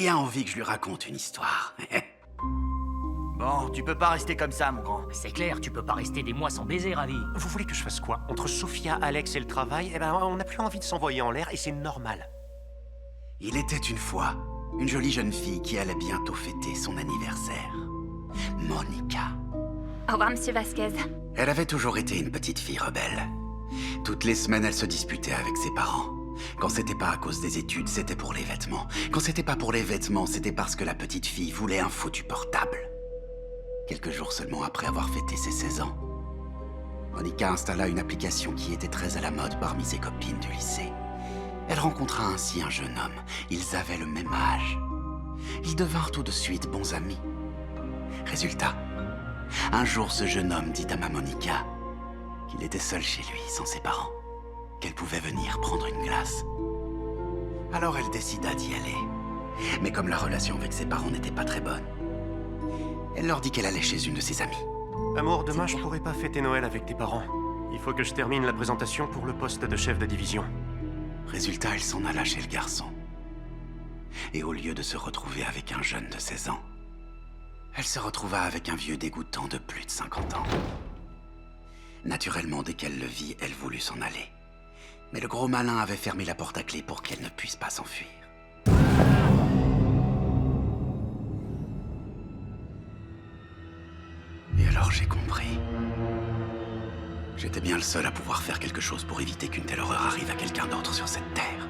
Qui a envie que je lui raconte une histoire? Bon, tu peux pas rester comme ça, mon grand. C'est clair, tu peux pas rester des mois sans baiser, Ravi. Vous voulez que je fasse quoi? Entre Sophia, Alex et le travail, on n'a plus envie de s'envoyer en l'air et c'est normal. Il était une fois une jolie jeune fille qui allait bientôt fêter son anniversaire. Monica. Au revoir, Monsieur Vasquez. Elle avait toujours été une petite fille rebelle. Toutes les semaines, elle se disputait avec ses parents. Quand c'était pas à cause des études, c'était pour les vêtements. Quand c'était pas pour les vêtements, c'était parce que la petite fille voulait un foutu portable. Quelques jours seulement après avoir fêté ses 16 ans, Monica installa une application qui était très à la mode parmi ses copines du lycée. Elle rencontra ainsi un jeune homme. Ils avaient le même âge. Ils devinrent tout de suite bons amis. Résultat, un jour ce jeune homme dit à ma Monica qu'il était seul chez lui, sans ses parents, qu'elle pouvait venir prendre une glace. Alors elle décida d'y aller. Mais comme la relation avec ses parents n'était pas très bonne, elle leur dit qu'elle allait chez une de ses amies. Amour, demain je pourrai pas fêter Noël avec tes parents. Il faut que je termine la présentation pour le poste de chef de division. Résultat, elle s'en alla chez le garçon. Et au lieu de se retrouver avec un jeune de 16 ans, elle se retrouva avec un vieux dégoûtant de plus de 50 ans. Naturellement, dès qu'elle le vit, elle voulut s'en aller. Mais le gros malin avait fermé la porte à clé pour qu'elle ne puisse pas s'enfuir. Et alors j'ai compris. J'étais bien le seul à pouvoir faire quelque chose pour éviter qu'une telle horreur arrive à quelqu'un d'autre sur cette terre.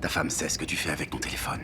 Ta femme sait ce que tu fais avec ton téléphone.